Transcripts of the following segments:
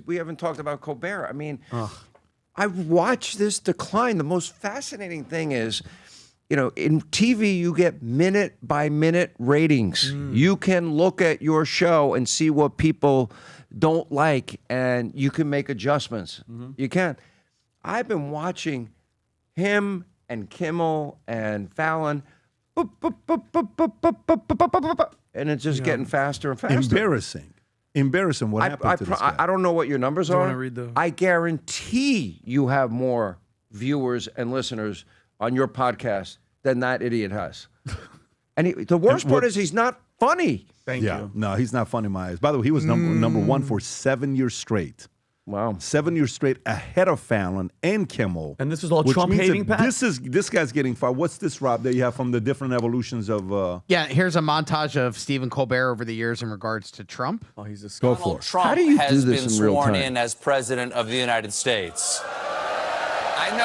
we haven't talked about Colbert. I mean, I've watched this decline. The most fascinating thing is, in TV, you get minute-by-minute ratings. You can look at your show and see what people don't like, and you can make adjustments. You can. I've been watching him and Kimmel and Fallon, and it's just getting faster and faster. Embarrassing what happened to this guy. I don't know what your numbers are. Want to read I guarantee you have more viewers and listeners on your podcast than that idiot has. And the worst part is he's not funny. Thank you. No, he's not funny in my eyes. By the way, he was number one for 7 years straight. Wow. 7 years straight ahead of Fallon and Kimmel. And this is all Trump hating, Pat? This guy's getting fired. What's this, Rob, that you have from the different evolutions of... Yeah, here's a montage of Stephen Colbert over the years in regards to Trump. Oh, he's a Go for it. Trump How do you has do this been in real sworn time? in as president of the United States. I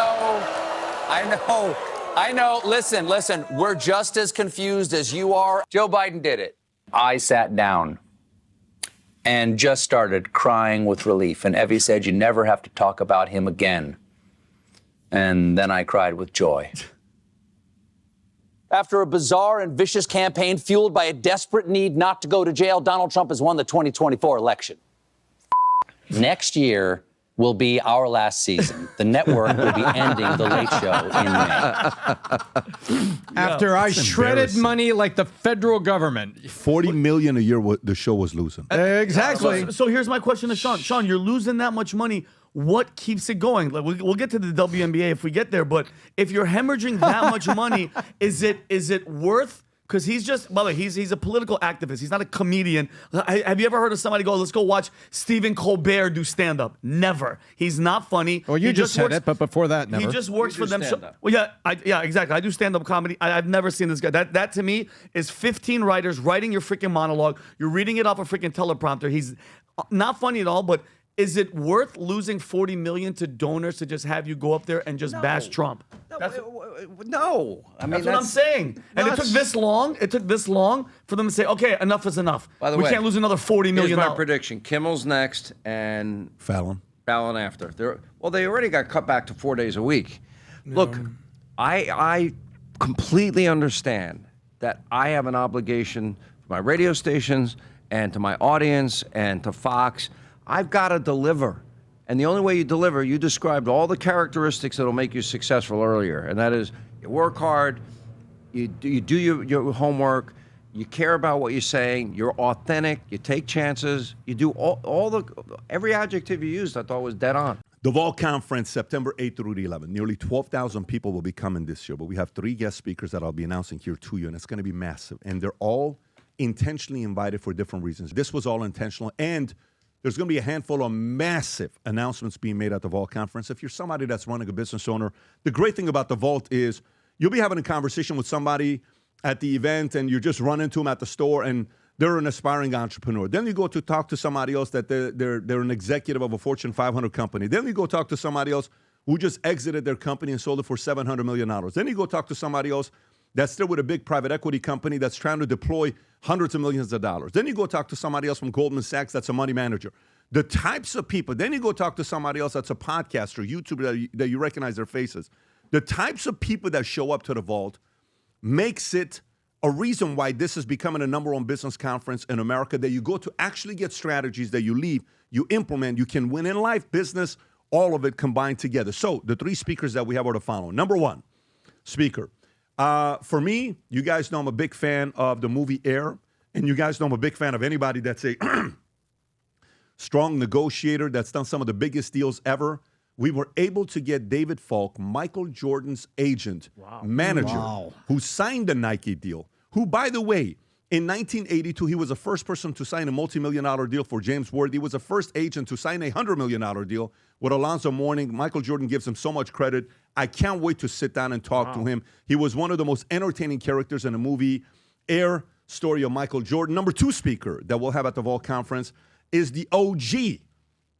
know. Listen. We're just as confused as you are. Joe Biden did it. I sat down and just started crying with relief. And Evie said, you never have to talk about him again. And then I cried with joy. After a bizarre and vicious campaign fueled by a desperate need not to go to jail, Donald Trump has won the 2024 election. Next year will be our last season. The network will be ending The Late Show in May. After I shredded money like the federal government. $40 million a year the show was losing. Exactly. So here's my question to Sean. Sean, you're losing that much money. What keeps it going? Like, we'll get to the WNBA if we get there, but if you're hemorrhaging that much money, is it worth? Because he's just, by the way, he's a political activist. He's not a comedian. Have you ever heard of somebody go, let's go watch Stephen Colbert do stand-up? Never. He's not funny. Well, you just said it, but before that, never. He just works for them. stand-up. Well, yeah, exactly. I do stand-up comedy. I've never seen this guy. That to me is 15 writers writing your freaking monologue. You're reading it off a freaking teleprompter. He's not funny at all, but is it worth losing $40 million to donors to just have you go up there and just bash Trump? No. I mean, That's what I'm saying. And it took this long. It took this long for them to say, okay, enough is enough. By the we way, can't lose another $40 million. Here's my prediction. Kimmel's next and Fallon after. They already got cut back to 4 days a week. Look, I completely understand that I have an obligation to my radio stations and to my audience and to Fox. I've got to deliver. And the only way you deliver, you described all the characteristics that'll make you successful earlier. And that is, you work hard, you do your homework, you care about what you're saying, you're authentic, you take chances, you do every adjective you used I thought was dead on. The Vol Conference, September 8th through the 11th. Nearly 12,000 people will be coming this year, but we have 3 guest speakers that I'll be announcing here to you, and it's going to be massive. And they're all intentionally invited for different reasons. This was all intentional, and there's going to be a handful of massive announcements being made at the Vault Conference. If you're somebody that's running a business owner, the great thing about the Vault is you'll be having a conversation with somebody at the event and you just run into them at the store and they're an aspiring entrepreneur. Then you go to talk to somebody else that they're an executive of a Fortune 500 company. Then you go talk to somebody else who just exited their company and sold it for $700 million. Then you go talk to somebody else that's still with a big private equity company that's trying to deploy hundreds of millions of dollars. Then you go talk to somebody else from Goldman Sachs that's a money manager. The types of people, then you go talk to somebody else that's a podcaster, YouTuber, that you recognize their faces. The types of people that show up to the Vault makes it a reason why this is becoming a number one business conference in America, that you go to actually get strategies that you leave, you implement, you can win in life, business, all of it combined together. So the 3 speakers that we have are the following. Number 1 speaker. For me, you guys know I'm a big fan of the movie Air, and you guys know I'm a big fan of anybody that's a strong negotiator that's done some of the biggest deals ever. We were able to get David Falk, Michael Jordan's agent, manager, who signed the Nike deal, who, by the way, in 1982, he was the first person to sign a multi-million-dollar deal for James Worthy. He was the first agent to sign a $100 million deal with Alonzo Mourning. Michael Jordan gives him so much credit. I can't wait to sit down and talk to him. He was one of the most entertaining characters in the movie Air, story of Michael Jordan. Number 2 speaker that we'll have at the Vault Conference is the OG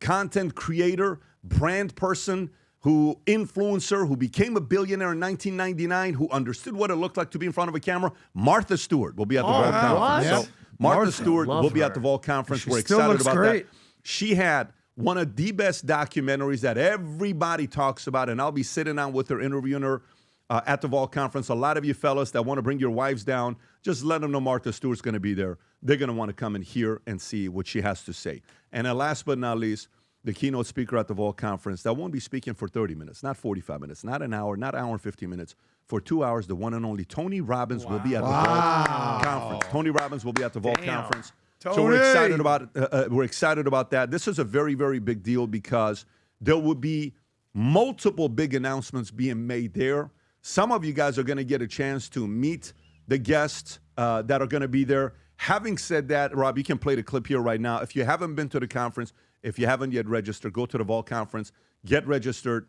content creator, brand person, influencer, who became a billionaire in 1999, who understood what it looked like to be in front of a camera. Martha Stewart will be at the Vault Conference. What? So Martha Stewart will be at the Vault Conference. We're excited about that. She had one of the best documentaries that everybody talks about, and I'll be sitting down with her, interviewing her at the Vault Conference. A lot of you fellas that want to bring your wives down, just let them know Martha Stewart's going to be there. They're going to want to come and hear and see what she has to say. And last but not least, the keynote speaker at the Vault Conference that won't be speaking for 30 minutes, not 45 minutes, not an hour, not an hour and 15 minutes. For 2 hours, the one and only Tony Robbins will be at the Vault Conference. Tony Robbins will be at the Vault Conference. So we're excited about we're excited about that. This is a very, very big deal because there will be multiple big announcements being made there. Some of you guys are going to get a chance to meet the guests that are going to be there. Having said that, Rob, you can play the clip here right now. If you haven't been to the conference, if you haven't yet registered, go to the Vault Conference, get registered,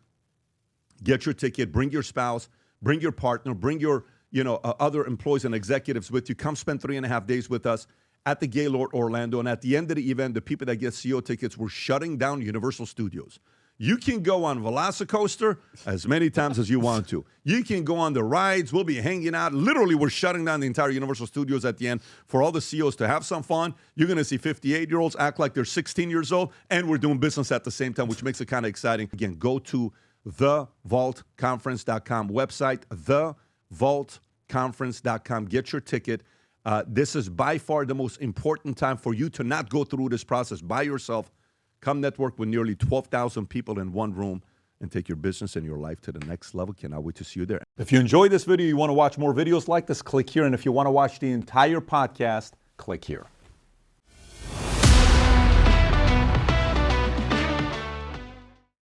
get your ticket, bring your spouse, bring your partner, bring your other employees and executives with you. Come spend 3.5 days with us at the Gaylord Orlando. And at the end of the event, the people that get CEO tickets, we're shutting down Universal Studios. You can go on Velocicoaster as many times as you want to. You can go on the rides. We'll be hanging out. Literally, we're shutting down the entire Universal Studios at the end for all the CEOs to have some fun. You're going to see 58-year-olds act like they're 16 years old, and we're doing business at the same time, which makes it kind of exciting. Again, go to thevaultconference.com website, thevaultconference.com. Get your ticket. This is by far the most important time for you to not go through this process by yourself. Come network with nearly 12,000 people in one room and take your business and your life to the next level. Cannot wait to see you there. If you enjoyed this video, you want to watch more videos like this, click here. And if you want to watch the entire podcast, click here.